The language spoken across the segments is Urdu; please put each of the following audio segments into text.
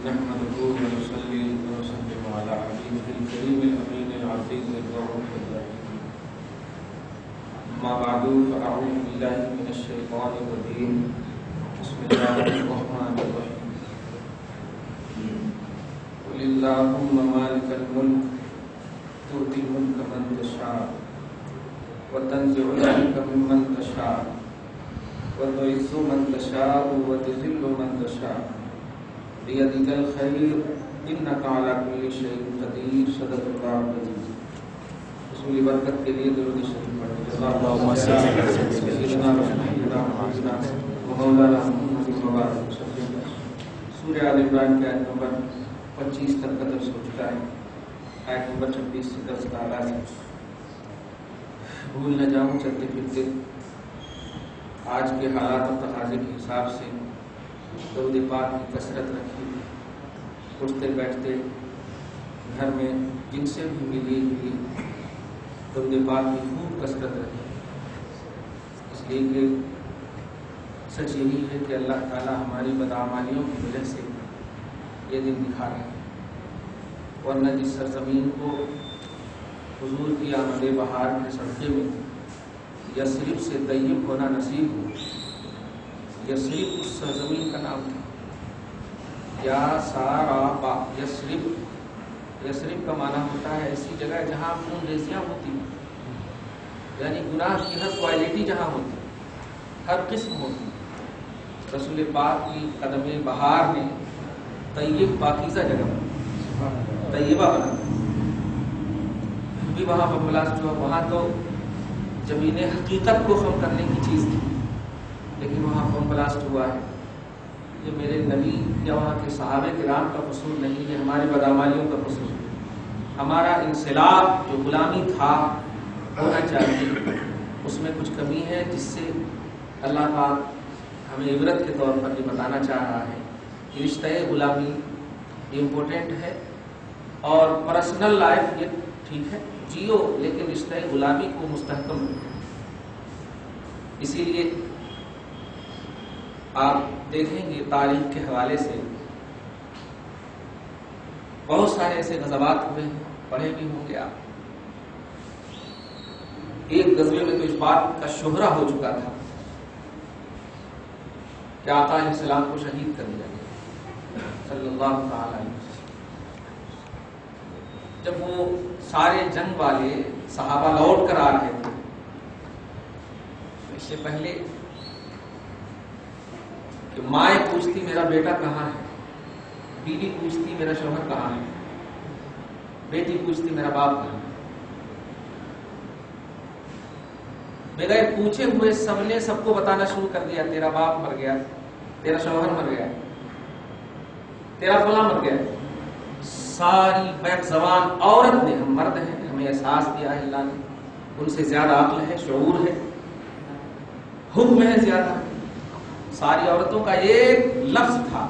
نحمده ونصلي ونسلم على حبيبه الكريم الأمين العزيز الرؤوف الرحيم. أما بعد فأعوذ بالله من الشيطان الرجيم. بسم الله الرحمن الرحيم. قل اللهم مالك الملك تؤتي الملك من تشاء وتنزع الملك ممن تشاء وتعز من تشاء وتذل من تشاء بيدك الخير انك على كل شيء قدير. صدق الله العظيم. رسول برکت کے لیے درود شریف پڑھیں. اللهم صل على سيدنا مولانا محمد مبارک وسلم. سورہ آل عمران کی آیت نمبر 25 تک کا درس ہو چکا ہے. آیت نمبر 26 سے درس کا آغاز ہے. بھول نہ جاؤں چلتے پھرتے آج کے حالات اور تقاضے کے حساب سے درود پاک کی کثرت رکھی. اٹھتے بیٹھتے گھر میں جن سے بھی ملی ہوئی درود پاک کی خوب کثرت رکھی. اس لیے کہ سچ یہی ہے کہ اللہ تعالی ہماری بدعمالیوں کی وجہ سے یہ دن دکھا رہے ہیں. ورنہ جس سرزمین کو حضور کی آمد بہار کے صدقے میں یثرب سے طیب ہونا نصیب ہو، یثرب اس سرزمین کا نام تھا. یا سارا یثرب، یثرب کا معنی ہوتا ہے ایسی جگہ جہاں خون ریزیاں ہوتی ہیں، یعنی گناہ کی ہر کوالٹی جہاں ہوتی، ہر قسم ہوتی. رسول پاک کی قدم بہار نے طیب پاکیزہ جگہ طیبہ بنا بھی وہاں پر بلاسٹ ہوا. وہاں تو زمین حقیقت کو خم کرنے کی چیز تھی، لیکن وہاں بم بلاسٹ ہوا ہے. یہ میرے نبی یا وہاں کے صحابہ کرام کا قصور نہیں ہے، ہمارے بدعمالیوں کا قصور ہے. ہمارا انسلاخ جو غلامی تھا ہونا چاہیے، اس میں کچھ کمی ہے جس سے اللہ پاک ہمیں عبرت کے طور پر یہ بتانا چاہ رہا ہے کہ رشتہ غلامی یہ امپورٹنٹ ہے، اور پرسنل لائف یہ ٹھیک ہے جیو، لیکن رشتہ غلامی کو مستحکم رکھو. اسی لیے آپ دیکھیں گے تاریخ کے حوالے سے بہت سارے ایسے غزوات ہوئے ہیں، پڑھے بھی ہوں گے آپ. ایک غزوے میں تو اس بات کا شہرہ ہو چکا تھا کہ آقا علیہ السلام کو شہید کر دیا گیا صلی اللہ تعالی علیہ وسلم. جب وہ سارے جنگ والے صحابہ لوٹ کر آ رہے تھے، اس سے پہلے کہ مائیں پوچھتی میرا بیٹا کہاں ہے، بیوی پوچھتی میرا شوہر کہاں ہے، بیٹی پوچھتی میرا باپ کہاں ہے. بغیر پوچھے ہوئے سب نے سب کو بتانا شروع کر دیا، تیرا باپ مر گیا، تیرا شوہر مر گیا، تیرا فلاں مر گیا. ساری بیک زبان عورت نے، ہم مرد ہیں ہمیں احساس دیا ہے اللہ نے، ان سے زیادہ عقل ہے، شعور ہے، حکم ہے زیادہ. ساری عورتوں کا ایک لفظ تھا،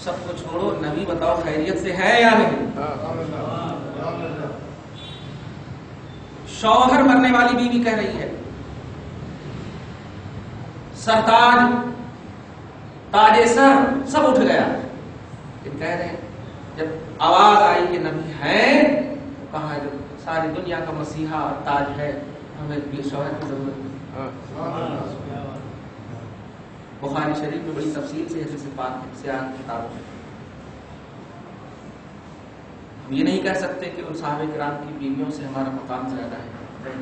سب کو چھوڑو، نبی بتاؤ خیریت سے ہے یا نہیں. شوہر مرنے والی بیوی کہہ رہی ہے، سرتاج تاج سر سب اٹھ گیا. لیکن کہہ رہے ہیں جب آواز آئی کہ نبی ہے، کہا جب ساری دنیا کا مسیحا اور تاج ہے، ہمیں شوہر کی ضرورت نہیں. بخاری شریف میں بڑی تفصیل سے حدیث پاک سے آن کتابوں میں ہم یہ نہیں کہہ سکتے کہ ان صحابہ کرام کی بیویوں سے ہمارا مقام زیادہ ہے،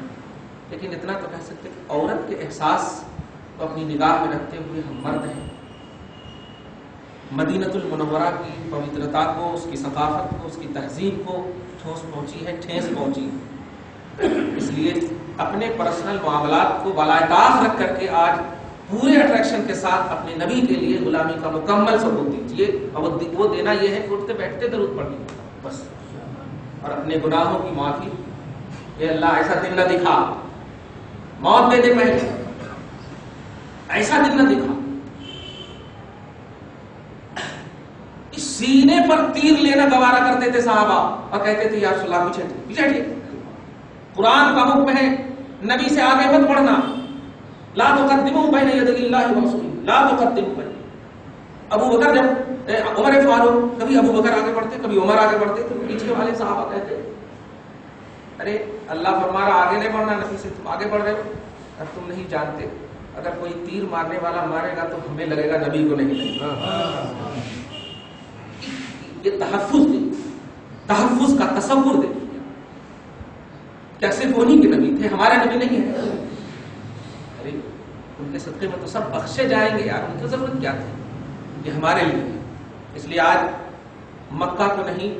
لیکن اتنا تو کہہ سکتے کہ عورت کے احساس کو اپنی نگاہ میں رکھتے ہوئے ہم مرد ہیں. مدینہ المنورہ کی پوترتا کو، اس کی ثقافت کو، اس کی تہذیب کو ٹھوس پہنچی ہے، ٹھیس پہنچی ہے. اس لیے اپنے پرسنل معاملات کو بالائطاق رکھ کر کے آج پورے اٹریکشن کے ساتھ اپنے نبی کے لیے غلامی کا مکمل ثبوت دیجیے. اور وہ دینا یہ ہے کہ اٹھتے بیٹھتے درود پڑھیے بس، اور اپنے گناہوں کی معافی. اے اللہ ایسا دن نہ دکھا، موت دے دے پہلے، ایسا دن نہ دکھا. اس سینے پر تیر لینا گوارا کرتے تھے صحابہ اور کہتے تھے یا رسول اللہ پیچھے ہٹیے. قرآن کا حکم ہے نبی سے آگے مت بڑھنا. لا تقدموا بین یدی اللہ ورسولہ، لا تقدموا بین ابو بکر جب عمر فاروق کبھی ابو بکر آگے بڑھتے کبھی عمر آگے بڑھتے تو پیچھے والے صحابہ کہتے ارے اللہ فرما رہا آگے نہیں بڑھنا نبی سے، تم آگے بڑھ رہے ہو، اب تم نہیں جانتے اگر کوئی تیر مارنے والا مارے گا تو ہمیں لگے گا نبی کو نہیں لگے گا۔ یہ تحفظ کا تصور دیکھیے، کیا صرف انہی کے نبی تھے، ہمارے نبی نہیں ہے؟ ارے ان کے صدقے میں تو سب بخشے جائیں گے یار، ان کی ضرورت کیا تھی؟ یہ ہمارے لیے، اس لیے آج مکہ کو نہیں،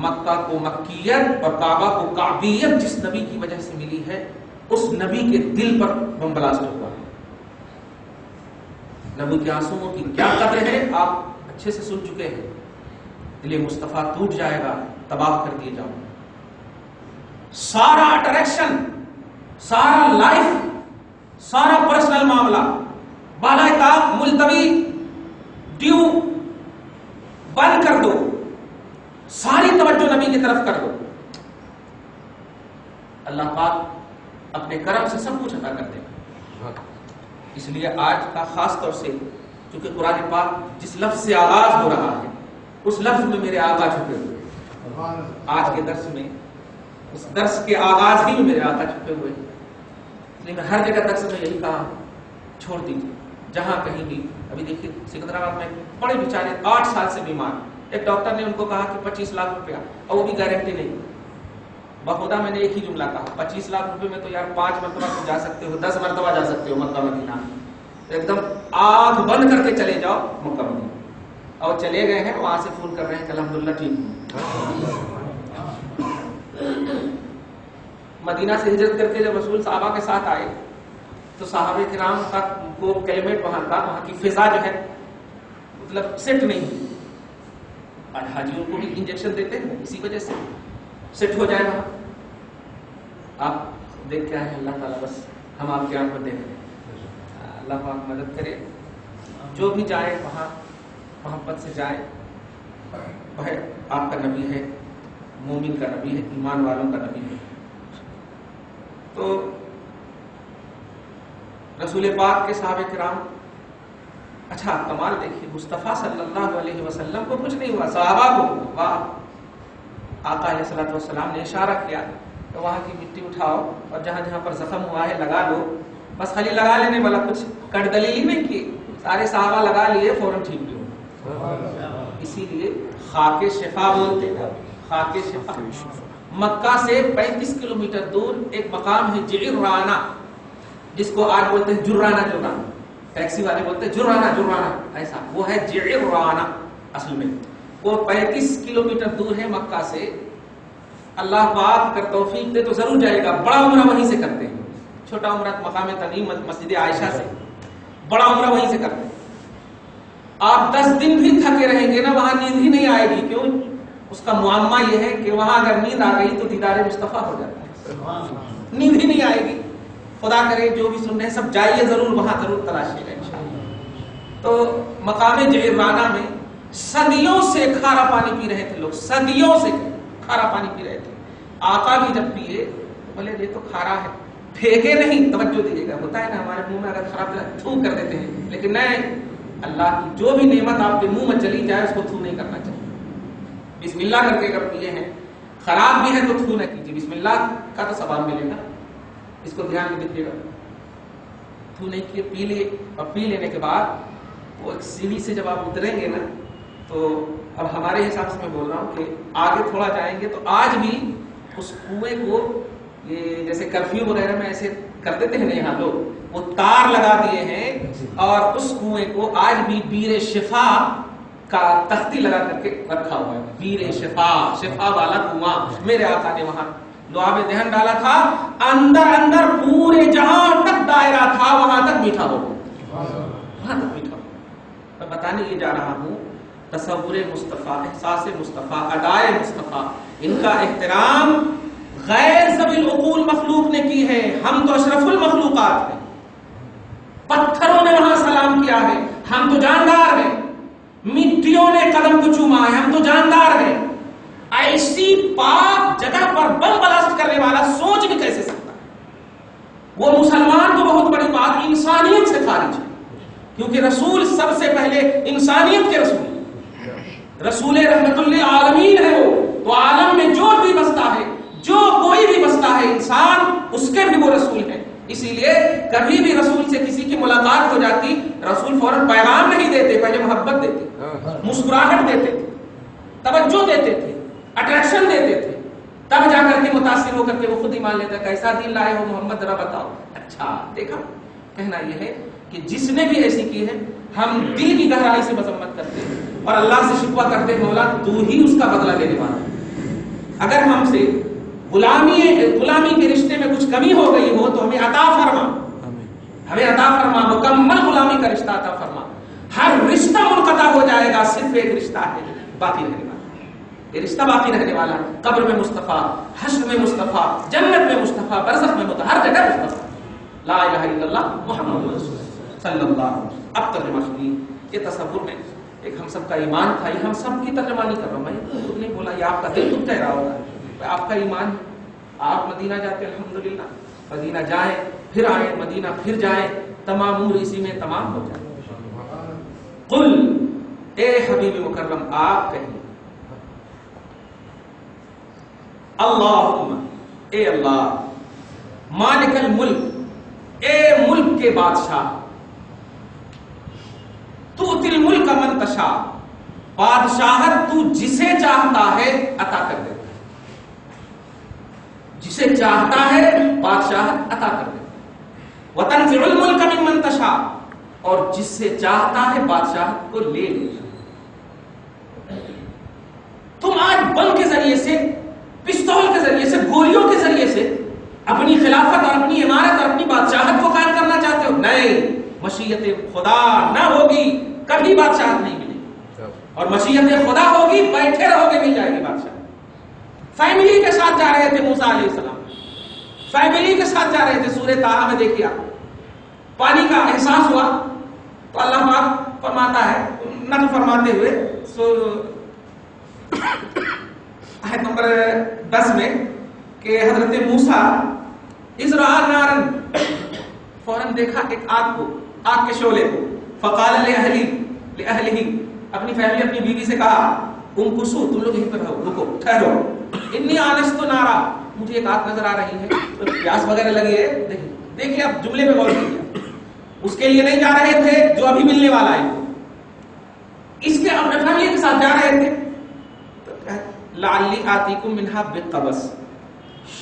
مکہ کو مکیت اور کعبہ کو کعبیت جس نبی کی وجہ سے ملی ہے اس نبی کے دل پر بم بلاسٹ ہوا ہے۔ نبی کے آنسوؤں کی کیا قدر ہے آپ اچھے سے سن چکے ہیں۔ دل مصطفیٰ ٹوٹ جائے گا، تباہ کر دیے جاؤ، سارا اٹریکشن، سارا لائف، سارا پرسنل معاملہ بالائے طاق ملتوی ڈیو بند کر دو، ساری توجہ نبی کی طرف کر دو، اللہ پاک اپنے کرم سے سب کچھ عطا کر دے گا۔ اس لیے آج کا خاص طور سے چونکہ قرآن پاک جس لفظ سے آغاز ہو رہا ہے اس لفظ میں میرے آقا چھپے ہوئے، آج کے درس میں اس درس کے آغاز ہی میں میرے آقا چھپے ہوئے، اس لیے میں ہر جگہ درس میں یہی کہا چھوڑ دیجیے جہاں کہیں بھی۔ ابھی دیکھیے سکندرآباد میں بڑے بیچارے 8 سال سے بیمار، ایک ڈاکٹر نے ان کو کہا کہ 25 لاکھ روپیہ، اور وہ بھی گارنٹی نہیں، بخدا میں نے ایک ہی جملہ کہا 25 لاکھ روپے میں تو یار 5 مرتبہ تم جا سکتے ہو، 10 مرتبہ جا سکتے ہو مکہ مدینہ، ایک دم آنکھ بند کر کے چلے جاؤ مکہ مدینہ، اور چلے گئے ہیں وہاں سے فون کر رہے ہیں کہ الحمدللہ ٹھیک ہوں۔ مدینہ سے ہجرت کر کے جب رسول صحابہ کے ساتھ آئے تو صحابہ کرام کا کو کلمیٹ وہاں کا، وہاں کی فضا جو ہے مطلب سیٹ نہیں، اور حاجیوں کو بھی انجیکشن دیتے ہیں اسی وجہ سے سیٹ ہو جائے وہاں۔ آپ دیکھ کے آئے ہیں، اللہ تعالیٰ بس ہم آپ کے آنکھ پر دیکھ رہے ہیں، اللہ پاک مدد کرے، جو بھی جائے وہاں محبت سے جائے، وہ آپ کا نبی ہے، مومن کا نبی ہے، ایمان والوں کا نبی ہے۔ تو رسول پاک کے صحابہ کرام، اچھا کمال دیکھیے، مصطفیٰ صلی اللہ علیہ وسلم کو کچھ نہیں ہوا، صحابہ کو واہ، آقا علیہ الصلوۃ والسلام نے اشارہ کیا کہ وہاں کی مٹی اٹھاؤ اور جہاں جہاں پر زخم ہوا ہے لگا لو، بس خالی لگا لینے والا، کچھ کٹ دلیل نہیں کی، سارے صحابہ لگا لیے، فوراً ٹھیک بھی ہو۔ اسی لیے خاک شفا بولتے ہیں، خاک شفا۔ مکہ سے 35 کلومیٹر دور ایک مقام ہے جعرانہ، جس کو آج بولتے ہیں جرانہ، ٹیکسی والے بولتے ہیں جرانہ، ایسا وہ ہے جعرانہ، اصل میں وہ 35 کلومیٹر دور ہے مکہ سے۔ اللہ پاک اگر توفیق دے تو ضرور جائے گا، بڑا عمرہ وہیں سے کرتے ہیں، چھوٹا عمرہ مقام تنعیم مسجد عائشہ سے، بڑا عمرہ وہیں سے کرتے ہیں۔ آپ 10 دن بھی تھکے رہیں گے نا، وہاں نیند ہی نہیں آئے گی، کیوں؟ اس کا معمہ یہ ہے کہ وہاں اگر نیند آ گئی تو دیدار مصطفیٰ ہو جاتا ہے، نیند ہی نہیں آئے گی۔ خدا کرے جو بھی سن رہے ہیں سب جائیے ضرور، وہاں ضرور تلاشیے گا انشاءاللہ۔ تو مقام جعرانہ میں صدیوں سے کھارا پانی پی رہے تھے لوگ، صدیوں سے کھارا پانی پی رہے تھے۔ آقا بھی جب پیے تو بولے یہ تو کھارا ہے، پھینکے نہیں، توجہ دیجیے گا، ہوتا ہے نا ہمارے منہ میں اگر خراب تھوک کر دیتے ہیں، لیکن نہیں، اللہ کی جو بھی نعمت آپ کے منہ میں چلی جائے اس کو تھو نہیں کرنا چاہیے، بسم اللہ کر کے اگر پیے ہیں، خراب بھی ہے تو تھو نہ کیجیے، بسم اللہ کا تو ثواب ملے گا، اس کو دھیان میں دیجیے گا۔ تھو نہیں کیے، پی لیے، اور پی لینے کے بعد وہ ایک سیڑھی سے جب آپ اتریں گے نا، تو اب ہمارے حساب سے میں بول رہا ہوں کہ آگے تھوڑا جائیں گے تو آج بھی اس کنویں کو، یہ جیسے کرفیو وغیرہ میں ایسے کر دیتے ہیں نا یہاں لوگ، وہ تار لگا دیے ہیں، اور اس کنویں کو آج بھی بیر شفا کا تختی لگا کر کے رکھا ہوا ہے، بیر شفا، شفا والا کنواں، میرے آقا نے وہاں دعا میں دہن ڈالا تھا، اندر اندر پورے جہاں تک دائرہ تھا وہاں تک میٹھا ہو، وہاں تک میٹھا ہو۔ میں بتانے یہ جا رہا ہوں، تصور مصطفیٰ، احساس مصطفیٰ، ادائے مصطفیٰ، ان کا احترام غیر ذوی العقول مخلوق نے کی ہے، ہم تو اشرف المخلوقات ہیں، پتھروں نے وہاں سلام کیا ہے، ہم تو جاندار ہیں، مٹیوں نے قدم کو چوما ہے، ہم تو جاندار ہیں۔ ایسی پاک جگہ پر بم بلاسٹ کرنے والا سوچ بھی کیسے سکتا ہے؟ وہ مسلمان تو بہت بڑی بات، انسانیت سے خارج ہے، کیونکہ رسول سب سے پہلے انسانیت کے رسول، رسول رحمت للعالمین ہے وہ، تو عالم میں جو بھی بستا ہے، جو کوئی بھی بستا ہے انسان، اس کے بھی وہ رسول ہے۔ اسی لیے کبھی بھی رسول سے کسی کی ملاقات ہو جاتی، رسول فوراً پیغام نہیں دیتے، پہلے محبت دیتے، مسکراہٹ دیتے تھے، توجہ دیتے تھے، اٹریکشن دیتے تھے، تب جا کر کے متاثر ہو کر کے وہ خود ہی مان لیتا، کیسا دین لائے ہو محمد ذرا بتاؤ۔ اچھا دیکھا، کہنا یہ ہے کہ جس نے بھی ایسی کی ہے ہم دل کی گہرائی سے مذمت کرتے ہیں اور اللہ سے شکوہ کرتے ہیں، مولا تو ہی اس کا بدلہ لینے والا ہے۔ اگر ہم سے غلامی کے رشتے میں کچھ کمی ہو گئی ہو تو ہمیں عطا فرما، ہمیں عطا فرما، مکمل غلامی کا رشتہ عطا فرما۔ ہر رشتہ منقطع ہو جائے گا، صرف ایک رشتہ ہے باقی رہنے والا، یہ رشتہ باقی رہنے والا ہے۔ قبر میں مصطفیٰ، حشر میں مصطفیٰ، جنت میں مصطفیٰ، برزخ میں مصطفیٰ، ہر جگہ مصطفیٰ، لا الہ الا اللہ محمد رسول اللہ صلی اللہ علیہ وسلم۔ اب ترجمہ سنیے، یہ تصور میں ایک ہم سب کا ایمان تھا، یہ ہم سب کی ترجمہ نہیں کر رہا ہوں، میں خود نہیں بولا، یہ آپ کا دل خود کہہ رہا ہوگا، آپ کا ایمان ہے۔ آپ مدینہ جاتے الحمدللہ، مدینہ جائیں پھر آئیں، مدینہ پھر جائیں، تمام امور اسی میں تمام ہو جائیں۔ قل، اے حبیب مکرم آپ کہیں، اللہم، اے اللہ، مالک الملک، اے ملک کے بادشاہ، تؤتی الملک من تشاء، بادشاہت تو جسے چاہتا ہے عطا کر دیتا ہے، جسے چاہتا ہے بادشاہت عطا کر دیتا ہے، وتنزع الملک ممن تشاء، اور جس سے چاہتا ہے بادشاہت کو لے لیتا ہے۔ تم آج بم کے ذریعے سے، پستول کے ذریعے سے، گولیوں کے ذریعے سے اپنی خلافت اور اپنی عمارت اور اپنی بادشاہت کو قائم کرنا چاہتے ہو؟ نہیں، مشیت خدا نہ ہوگی کبھی بادشاہت نہیں ملے گی، اور مشیت خدا ہوگی بیٹھے رہو گے مل جائے گی بادشاہت۔ فیملی کے ساتھ جا رہے تھے موسیٰ علیہ السلام، فیملی کے ساتھ جا رہے تھے، سورہ طٰہٰ میں دیکھیے آپ، پانی کا احساس ہوا تو اللہ پاک فرماتا ہے، نقل فرماتے ہوئے آیت نمبر 10 میں کہ حضرت موسیٰ اذ رأى نارا، فوراً دیکھا ایک آگ کو، آگ کے شعلے کو، فقال لأہلہ، اپنی فیملی اپنی بیوی سے کہا، امکثوا، تم لوگ یہیں پر رہو، رکو، ٹھہرو، انی آنست نارا، مجھے ایک آگ نظر آ رہی ہے، پیاس وغیرہ لگی ہے۔ دیکھیے آپ جملے میں غور کیجیے، اس کے لیے نہیں جا رہے تھے جو ابھی ملنے والا ہے، اس کے اپنے فیملی کے ساتھ جا رہے تھے، لعلی آتیکم منہا بقبس،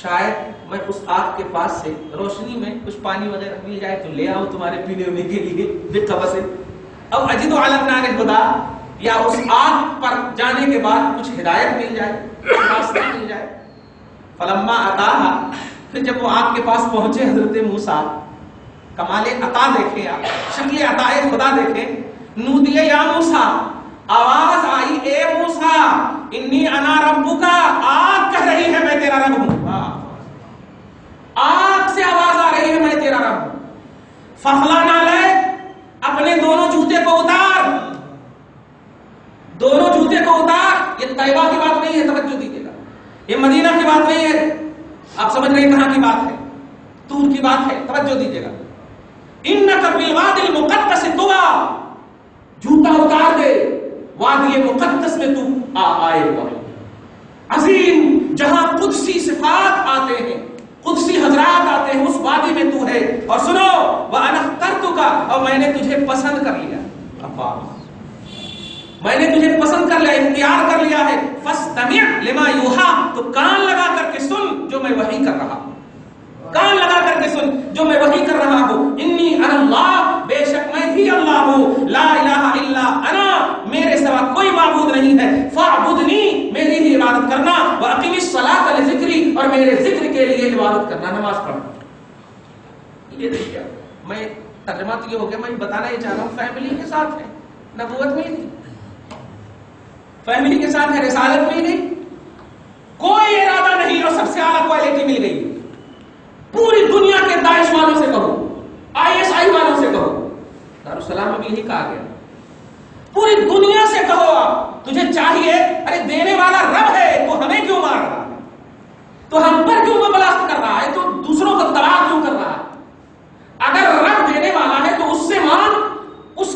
شاید میں اس آگ کے پاس سے روشنی میں کچھ پانی وغیرہ مل جائے تو لے آؤں تمہارے پینے ہونے کے لیے، بقبس، او اجد علی النار ہدی، یا اس آگ پر جانے کے بعد کچھ ہدایت مل جائے، راستہ مل جائے۔ فلما اتاہا، پھر جب وہ آگ کے پاس پہنچے حضرت موسیٰ، کمال عطا دیکھیں آپ، شکل عطا خدا دیکھیں، نودی یا موسیٰ، آواز آئی اے موسیٰ، انی انا ربکا، آگ کہہ رہی ہے میں تیرا رب ہوں، آگ سے آواز آ رہی ہے میں تیرا رب ہوں۔ فخلع نعلیک، اپنے دونوں جوتے کو اتار، دونوں جوتے کو اتار۔ یہ طیبہ کی بات نہیں ہے، توجہ دیجیے گا، یہ مدینہ کی بات نہیں ہے، آپ سمجھ رہے ہیں کہاں کی بات ہے، طور کی بات ہے، توجہ دیجیے گا۔ انک بالوادی المقدس طویٰ، جوتا اتار دے، وادی مقدس میں تو آئے ہوا عظیم، جہاں قدسی صفات آتے ہیں، قدسی حضرات آتے ہیں، اس وادی میں تو ہے۔ اور سنو، وَأَنَا اخْتَرْتُكَ، اور میں نے تجھے پسند کر لیا، میں نے تجھے پسند کر لیا، اختیار کر لیا ہے۔ فَاسْتَمِعْ لِمَا يُوحَىٰ، تو کان لگا کر کے سن جو میں وحی کر رہا ہوں، کان لگا کر کے سن جو میں وحی کر رہا ہوں۔ انی انا اللہ، بے شک میں ہی اللہ ہوں، لا الہ الا انا، میرے سوا کوئی معبود نہیں ہے، فاعبدنی، میری ہی عبادت کرنا، واقم الصلاۃ لذکری، اور میرے ذکر کے لیے عبادت کرنا، نماز پڑھنا۔ یہ دیکھیے، میں ترجمہ تو یہ ہو گیا، میں بتانا یہ چاہ رہا ہوں فیملی کے ساتھ ہے، نبوت میں ہی نہیں، فیملی کے ساتھ ہے، رسالت میں ہی نہیں، کوئی ارادہ نہیں، اور سب سے اعلیٰ کوالٹی مل گئی۔ پوری دنیا کے داعش والوں سے کہو، ISI والوں سے کہو، دارالسلام میں بھی یہی کہا گیا، پوری دنیا سے کہو آپ، تجھے چاہیے، ارے دینے والا رب ہے تو ہمیں کیوں مار رہا ہے، تو ہم پر کیوں بلاسٹ کر رہا ہے، تو دوسروں کو تباہ کیوں کر رہا ہے؟ اگر رب دینے والا ہے تو اس سے مانگ، اس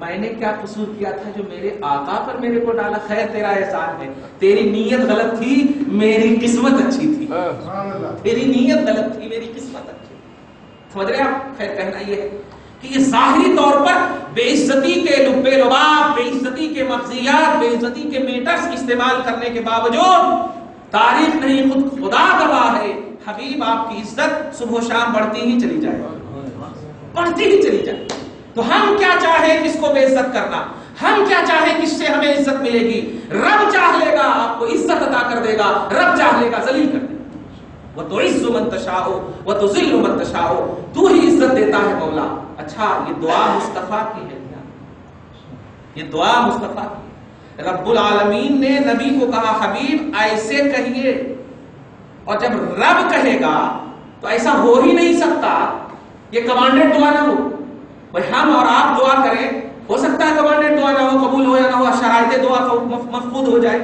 میں نے کیا قصور کیا تھا جو میرے آقا پر میرے کو ڈالا؟ خیر تیرا احسان ہے، تیری نیت غلط تھی، میری قسمت اچھی تھی. تیری نیت غلط تھی، میری قسمت اچھی تھی. سمجھ رہے آپ؟ خیر کہنا یہ ہے کہ یہ ظاہری طور پر بے عزتی کے لبے لباب، بے عزتی کے مغزیات، بے عزتی کے میٹرز استعمال کرنے کے باوجود تاریخ نہیں خود خدا گواہ ہے، حبیب آپ کی عزت صبح و شام بڑھتی ہی چلی جائے، بڑھتی ہی چلی جائے. تو ہم کیا چاہیں کس کو بے عزت کرنا، ہم کیا چاہیں کس سے ہمیں عزت ملے گی؟ رب چاہ لے گا آپ کو عزت عطا کر دے گا، رب چاہ لے گا ذلیل کر دے گا. وَتُعِزُّ مَن تَشَاءُ وَتُذِلُّ مَن تَشَاءُ، تو ہی عزت دیتا ہے مولا. اچھا یہ دعا مصطفیٰ کی ہے کیا؟ یہ دعا مصطفیٰ کی. رب العالمین نے نبی کو کہا حبیب ایسے کہیے، اور جب رب کہے گا تو ایسا ہو ہی نہیں سکتا یہ کمانڈڈ دعا نہ ہو. بھائی ہم اور آپ دعا کریں، ہو سکتا ہے کمانڈڈ دعا نہ ہو، قبول ہو یا نہ ہو، شرائط دعا مفقود ہو جائے،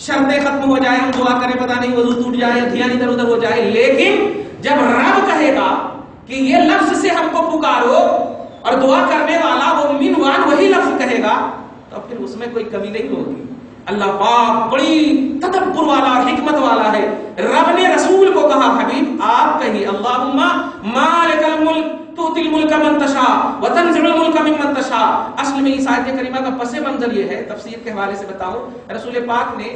شرطیں ختم ہو جائے، ہم دعا کریں پتہ نہیں وضو ٹوٹ جائے، دھیان ادھر ادھر ہو جائے. لیکن جب رب کہے گا کہ یہ لفظ سے ہم کو پکارو اور دعا کرنے والا وہ منوان وہی لفظ کہے گا، تو پھر اس میں کوئی کمی نہیں ہوگی. اللہ پاک بڑی تدبر والا اور حکمت والا ہے. رب نے رسول کو کہا حبیب آپ کہیے اللہم مالک الملک تؤتی الملک من تشاء وتنزع الملک ممن تشاء. اصل میں اس آیت کریمہ کا پس منظر یہ ہے، تفسیر کے حوالے سے بتاؤں. رسول پاک نے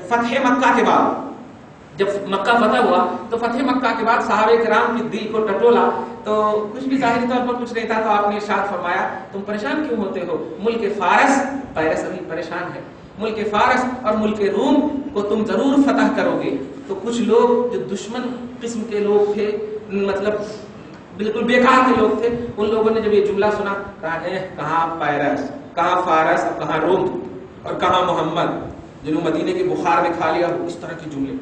فتح مکہ کے بعد، جب مکہ فتح ہوا تو فتح مکہ کے بعد صحابہ کرام کے دل کو ٹٹولا تو کچھ بھی ظاہری طور پر کچھ نہیں تھا. تو آپ نے ارشاد فرمایا تم پریشان کیوں ہوتے ہو؟ ملک فارس، پیرس ابھی پریشان ہے، ملک فارس اور ملک روم کو تم ضرور فتح کرو گے. تو کچھ لوگ جو دشمن قسم کے لوگ تھے، مطلب بالکل بیکار کے لوگ تھے، ان لوگوں نے جب یہ جملہ سنا کہاں پیرس، کہاں فارس، کہاں روم اور کہاں محمد جنہوں مدینے کے بخار میں کھا لیا ہو. اس طرح کے جملے،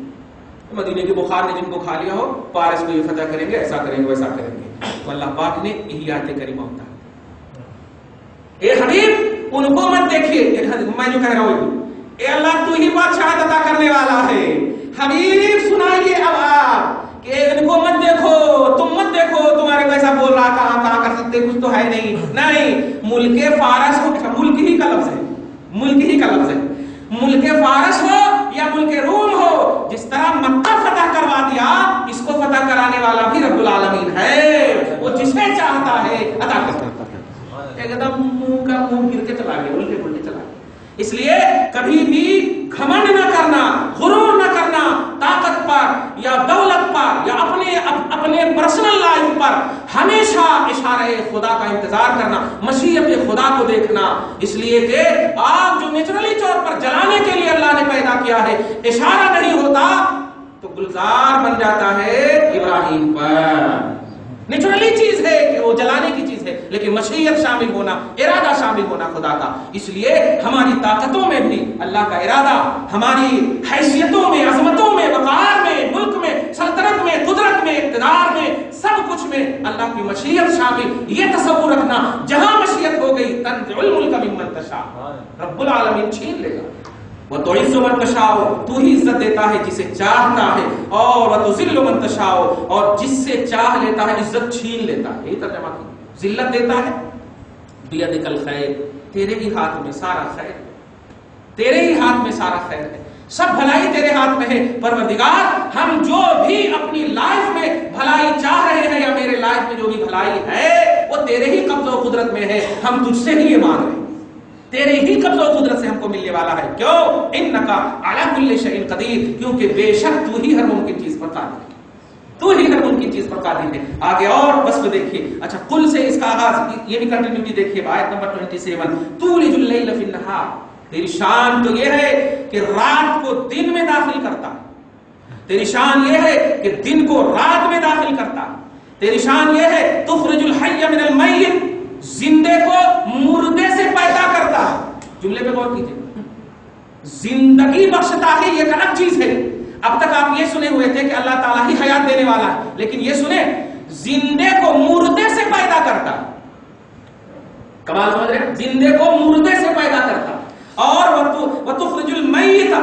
مدینے کے بخار نے جن کو کھا لیا ہو، پارس کو یہ فتح کریں گے، ایسا کریں گے، ویسا کریں گے. تو اللہ پاک نے یہی آیت کریمہ ہوتا ہے. اے حبیب ان کو مت دیکھیے، میں جو کہہ رہا ہوں اے اللہ تو ہی بادشاہت عطا کرنے والا ہے. حبیب سنائیے اب آپ کہ ان کو مت دیکھو، تم مت دیکھو تمہارے کو ایسا بول رہا، کہاں کر سکتے، کچھ تو ہے نہیں. ملک فارس ہو، ملک ہی کا لفظ ہے، ملک ہی کا لفظ ہے. ملک فارس ہو یا ملک روم ہو، جس طرح مکہ فتح کروا دیا، اس کو فتح کرانے والا بھی رب العالمین ہے. وہ جسے چاہتا ہے عطا کرتا ہے. ایک دم منہ کا منہ گر کے چلا گیا، الٹے پلٹے چلا گیا. اس لیے کبھی بھی گھمنڈ نہ کرنا، غرور نہ کرنا طاقت پر یا دولت پر یا اپنے پرسنل لائف پر. ہمیشہ اشارہ خدا کا انتظار کرنا، مشیت خدا کو دیکھنا. اس لیے کہ آگ جو نیچرلی طور پر جلانے کے لیے اللہ نے پیدا کیا ہے، اشارہ نہیں ہوتا تو گلزار بن جاتا ہے ابراہیم پر. نیچرلی چیز ہے کہ وہ جلانے کی چیز ہے، لیکن مشیت شامل ہونا، ارادہ شامل ہونا خدا کا. اس لیے ہماری طاقتوں میں بھی اللہ کا ارادہ، ہماری حیثیتوں میں، عظمتوں میں، وقار میں، ملک میں، سلطنت میں، قدرت میں، اقتدار میں، سب کچھ میں اللہ کی مشیت شامل. یہ تصور رکھنا جہاں مشیت ہو گئی تنزع الملک ممن تشاء، رب العالمین چھین لے گا. وَتُعِزُّ مَن تَشَاءُ، تو ہی عزت دیتا ہے جسے چاہتا ہے، اور وَتُذِلُّ مَن تَشَاءُ، اور جس سے چاہ لیتا ہے عزت چھین لیتا ہے. یہی ترجمہ کی ذلت دیتا ہے. بِيَدِكَ الْخَيْرُ، تیرے ہی ہاتھ میں سارا خیر ہے، تیرے ہی ہاتھ میں سارا خیر ہے، سب بھلائی تیرے ہاتھ میں ہے. پروردگار ہم جو بھی اپنی لائف میں بھلائی چاہ رہے ہیں یا میرے لائف میں جو بھی بھلائی ہے وہ تیرے ہی قبض و قدرت میں ہے. ہم تجھ سے ہی یہ مانگ رہے ہیں، تیرے ہی قبض و قدرت سے ہم کو ملنے والا ہے. کیوں؟ انک علی کل شیء قدیر، کیونکہ بے شک تو ہی ہر ممکن چیز پر قادر ہے، تو ہی ہر ممکن چیز پر قادر ہے. آگے اور وصف دیکھیے. اچھا قل سے اس کا آغاز، یہ بھی کنٹینیوٹی دیکھیے آیت نمبر 27. تولج اللیل فی النہار، تیری شان تو یہ ہے کہ رات کو دن میں داخل کرتا، تیری شان یہ ہے کہ دن کو رات میں داخل کرتا، تیری شان یہ ہے تخرج الحی من المیت، زندے کو مردے سے پیدا کرتا ہے. جملے پہ غور کیجیے، زندگی بخشتا ہے یہ ایک الگ چیز ہے. اب تک آپ یہ سنے ہوئے تھے کہ اللہ تعالیٰ ہی حیات دینے والا ہے، لیکن یہ سنیں زندے کو مردے سے پیدا کرتا. کمال سمجھ رہے ہیں؟ زندے کو مردے سے پیدا کرتا. اور وَتُخْرِجُ الْمَيِّتَ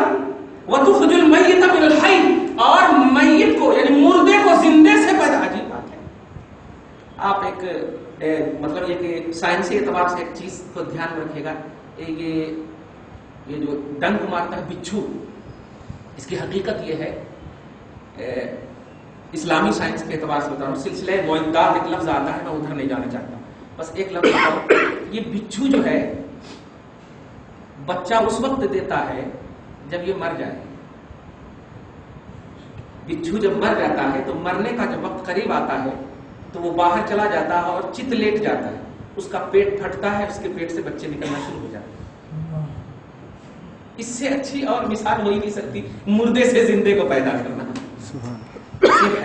مِنَ الْحَيِّ، اور میت کو یعنی مردے کو زندے سے پیدا. عجیب بات ہے. آپ ایک مطلب یہ کہ سائنسی اعتبار سے ایک چیز کو دھیان میں رکھیے گا، یہ جو ڈنک مارتا ہے بچھو، اس کی حقیقت یہ ہے، اسلامی سائنس کے اعتبار سے بتا رہا ہوں، سلسلہ معدات ایک لفظ آتا ہے، میں ادھر نہیں جانا چاہتا، بس ایک لفظ بتاؤ، یہ بچھو جو ہے بچہ اس وقت دیتا ہے جب یہ مر جائے۔ بچھو جب مر جاتا ہے تو مرنے کا جب وقت قریب آتا ہے تو وہ باہر چلا جاتا ہے اور چت لیٹ جاتا ہے، اس کا پیٹ پھٹتا ہے، اس کے پیٹ سے بچے نکلنا شروع ہو جاتے ہیں۔ اس سے اچھی اور مثال ہو ہی نہیں سکتی مردے سے زندے کو پیدا کرنا۔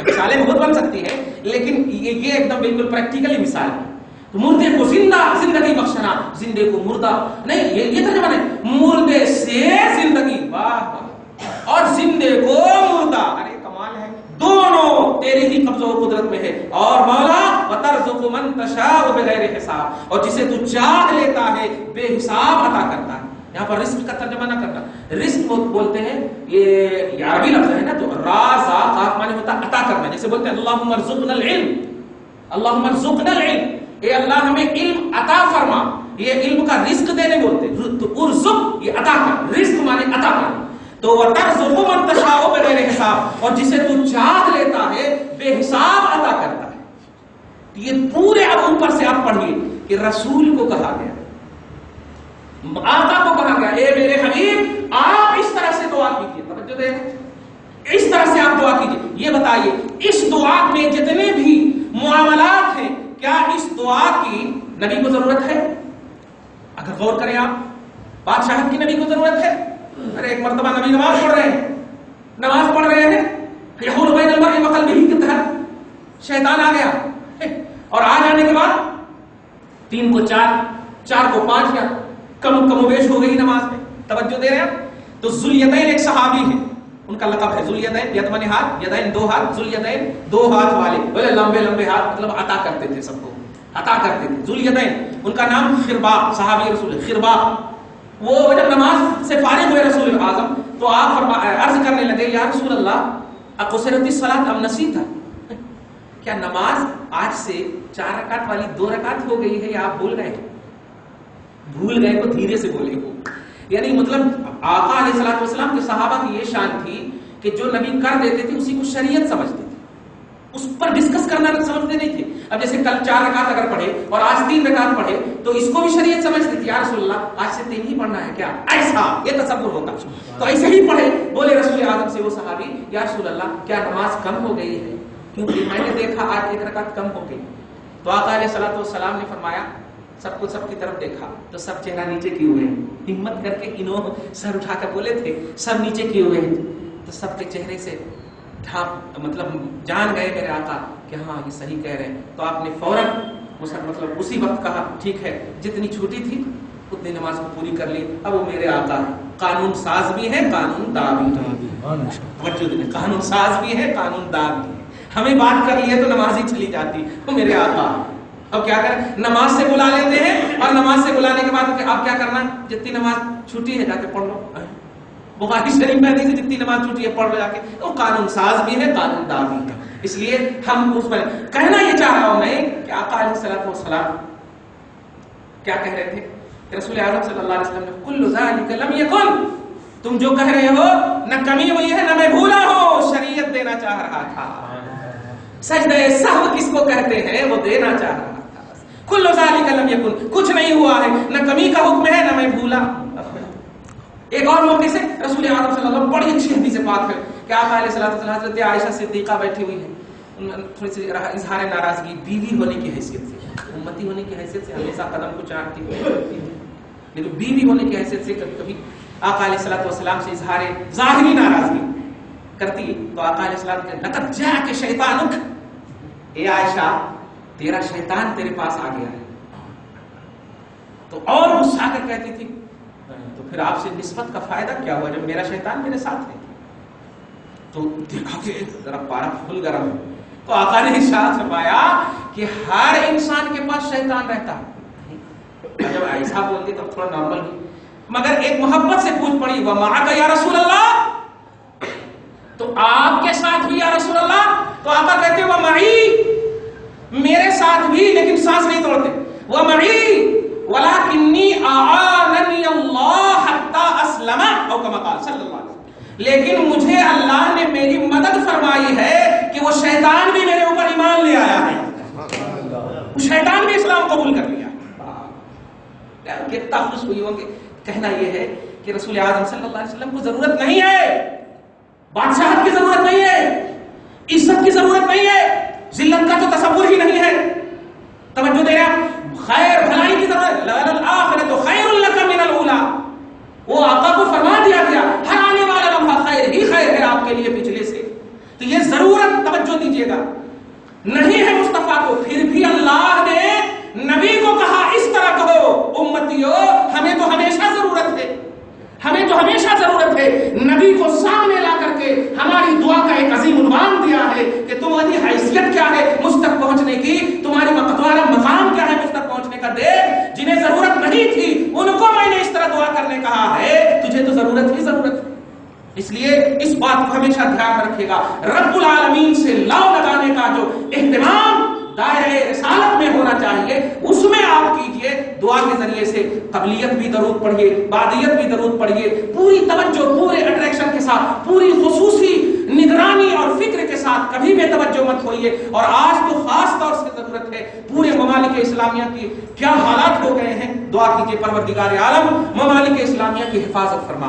مثالیں بہت بن سکتی ہیں لیکن یہ ایک دم بالکل پریکٹیکلی مثال ہے۔ تو مردے کو زندہ، زندگی بخشنا، زندے کو مردہ نہیں، یہ ترجمہ نہیں، مردے سے زندگی، واہ، اور زندے کو مردہ، ارے کمال ہے، دونوں تیری ہی قبضہ و قدرت میں ہے۔ اور مولا وترزق من تشاء بغیر حساب، اور جسے تو چاہ لیتا ہے بے حساب عطا کرتا ہے۔ یہاں پر رزق کا ترجمہ نہ کرنا، رزق بولتے ہیں یہ عربی لفظ ہے نا، جو رازا قاف معنی ہوتا ہے عطا کرنا، جیسے بولتے ہیں اللہم ارزقنا العلم، اللہم ارزقنا العلم، اے اللہ ہمیں علم عطا فرما، یہ علم کا رزق دینے بولتے ہیں، تو ارزق یہ عطا کر، رزق معنی عطا کرنا، تو وترزق من تشاء بغیر حساب، اور جسے تو چاہ لیتا ہے بے حساب عطا کرتا ہے۔ یہ پورے اب اوپر سے آپ پڑھیے کہ رسول کو کہا گیا، آقا کو کہا گیا، اے میرے حبیب آپ اس طرح سے دعا کیجیے، توجہ دیں، اس طرح سے آپ دعا کیجیے۔ یہ بتائیے اس دعا میں جتنے بھی معاملات ہیں، کیا اس دعا کی نبی کو ضرورت ہے؟ اگر غور کریں آپ، بادشاہت کی نبی کو ضرورت ہے؟ ارے ایک مرتبہ نبی نماز پڑھ رہے ہیں، نماز پڑھ رہے ہیں، یحول بین المرء وقلبہ کے تحت شیطان آ گیا، اور آ جانے کے بعد 3 کو 4، 4 کو 5 یا کم و بیش ہو گئی نماز میں، توجہ دے رہے ہیں آپ۔ تو ذوالیدین ایک صحابی ہیں، ان کا لقب ہے ذوالیدین، یتمن ہاتھ، یدین 2 ہاتھ، ذوالیدین 2 ہاتھ والے، بولے لمبے لمبے ہاتھ، مطلب عطا کرتے تھے، سب کو عطا کرتے تھے۔ ذوالیدین، ان کا نام خرباق، صحابی رسول ہے خرباق۔ وہ جب نماز سے فارغ ہوئے رسول اعظم تو آپ عرض کرنے لگے، یا رسول اللہ اقصرت الصلاۃ ام نسیتھا، کیا نماز آج سے 4 رکعت والی 2 رکعت ہو گئی ہے یا آپ بھول گئے؟ بھول گئے کو دھیرے سے بولے ہو، یعنی مطلب آقا علیہ الصلوۃ والسلام کے صحابہ کی یہ شان تھی کہ جو نبی کر دیتے تھے اسی کو شریعت سمجھتے تھے، اس پر ڈسکس کرنا سمجھتے نہیں تھے۔ اب جیسے کل 4 رکعت اگر پڑھے اور آج 3 رکعت پڑھے تو اس کو بھی شریعت سمجھتی تھی، یا رسول اللہ آج سے 3 ہی پڑھنا ہے کیا، ایسا یہ تصور ہوگا، تو ایسے ہی پڑھے۔ بولے رسول اعظم سے وہ صحابی، یا رسول اللہ کیا نماز کم ہو گئی ہے، کیونکہ میں نے دیکھا آج 1 رکعت کم ہو گئی۔ تو آقا علیہ الصلوۃ والسلام نے فرمایا، سب کو سب کی طرف دیکھا تو سب چہرہ نیچے کیے ہوئے ہیں، ہمت کر کے انہوں سر اٹھا کر بولے تھے سب نیچے کیے ہوئے ہیں، تو سب کے چہرے سے مطلب جان گئے میرے آقا کہ ہاں یہ صحیح کہہ رہے ہیں۔ تو آپ نے فوراً مطلب اسی وقت کہا ٹھیک ہے، جتنی چھوٹی تھی اتنی نماز کو پوری کر لی۔ اب وہ میرے آقا قانون ساز بھی ہے، قانون داں بھی ہے، قانون ساز بھی ہے، قانون داں بھی ہے، ہمیں بات کر لی ہے تو نماز ہی چلی جاتی، وہ میرے آقا۔ اب کیا کریں، نماز سے بلا لیتے ہیں، اور نماز سے بلانے کے بعد آپ کیا کرنا، جتنی نماز چھوٹی ہے جا کے پڑھ لو، بخاری شریف میں حدیث ہے جتنی نماز چھوٹی ہے پڑھ لو جا کے، وہ قانون ساز بھی ہے، قانون داں بھی ہے۔ اس لیے ہم اس پر کہنا یہ چاہ رہا ہوں میں کہ آقا علیہ الصلوۃ والسلام کیا کہہ رہے تھے، رسول اعظم صلی اللہ علیہ وسلم نے کل ذالک لم یکن، تم جو کہہ رہے ہو نہ کمی ہوئی ہے نہ میں بھولا ہوں، شریعت دینا چاہ رہا تھا، سجدہ سہو کس کو کہتے ہیں وہ دینا چاہ رہا تھا، کل ذالک لم یکن، کچھ نہیں ہوا ہے، نہ کمی کا حکم ہے نہ میں بھولا۔ ایک اور موقع سے رسول اعظم صلی اللہ علیہ وسلم بڑی اچھی حدیث بات ہے کہ آقا علیہ الصلوۃ والسلام حضرت عائشہ صدیقہ بیٹھی ہوئی ہیں، تھوڑی سی اظہار ناراضگی، بیوی ہونے کی حیثیت سے، امتی ہونے کی حیثیت سے ہمیشہ قدم کو چاٹتی ہے، لیکن بیوی ہونے کی حیثیت سے کبھی کبھی آقا علیہ الصلوۃ والسلام سے اظہار ظاہری ناراضگی کرتی ہے، تو آقا علیہ السلام کہتے ہیں لقد جاءک شیطانک، اے عائشہ تیرا شیطان تیرے پاس آ گیا ہے، تو اور غصہ کر کہتی تھی تو پھر آپ سے نسبت کا فائدہ کیا ہوا جب میرا شیطان میرے ساتھ ہے؟ تو دیکھا کہ ذرا پارا پھول گرم ہے، تو آقا نے ارشاد فرمایا کہ ہر انسان کے پاس شیطان رہتا ہے، جب ایسا بولتی تب تھوڑا نارمل ہوئی، مگر ایک محبت سے پوچھ پڑی وَمَعَكَ یا رسول اللہ، تو آپ کے ساتھ بھی یا رسول اللہ، تو آقا کہتے وَمَعِي، میرے ساتھ بھی لیکن سانس نہیں توڑتے، ومعی ولکنی اعاننی اللہ حتی اسلم او کما قال صلی اللہ علیہ وسلم، لیکن مجھے اللہ نے میری مدد فرمائی ہے کہ وہ شیطان بھی میرے اوپر ایمان لے آیا ہے، وہ شیطان بھی اسلام قبول کر لیا۔ کتنا خوش ہوئی ہوں گے۔ کہنا یہ ہے کہ رسول اعظم صلی اللہ علیہ وسلم کو ضرورت نہیں ہے، بادشاہت کی ضرورت نہیں ہے، عزت کی ضرورت نہیں ہے، ذلت کا تو تصور ہی نہیں ہے۔ توجہ دینا، خیر بھلائی کی ضرورت، لَلْآخِرَةُ خَيْرٌ لَكَ مِنَ الْأُولَىٰ، وہ آقا کو فرما دیا گیا ہر آنے والا لمحہ خیر ہی خیر ہے آپ کے لیے پچھلے سے۔ تو یہ ضرورت، توجہ دیجیے گا، نہیں ہے مصطفیٰ کو، پھر بھی اللہ نے نبی کو کہا اس طرح کہو امتیو ہمیں تو ہمیشہ ضرورت ہے، ہمیں تو ہمیشہ ضرورت ہے۔ نبی کو سامنے لا کر کے ہماری دعا کا ایک عظیم عنوان دیا ہے کہ تمہاری حیثیت کیا ہے مجھ تک پہنچنے کی، تمہارا مقام کیا ہے مجھ تک پہنچنے کا۔ دیکھ، جنہیں ضرورت نہیں تھی ان کو میں نے اس طرح دعا کرنے کہا ہے، تجھے تو ضرورت ہی ضرورت ہے۔ اس لیے اس بات کو ہمیشہ دھیان میں رکھے گا، رب العالمین سے لاؤ لگانے کا جو اہتمام دائرہ رسالت میں ہونا چاہیے اس میں آپ کیجئے۔ دعا کے ذریعے سے قبلیت بھی درود پڑھیے، بعدیت بھی درود پڑھیے، پوری توجہ، پورے اٹریکشن کے ساتھ، پوری خصوصی نگرانی اور فکر کے ساتھ، کبھی بے توجہ مت ہوئیے۔ اور آج تو خاص طور سے ضرورت ہے، پورے ممالک اسلامیہ کی کیا حالات ہو گئے ہیں، دعا کیجئے پروردگار عالم ممالک اسلامیہ کی حفاظت فرما۔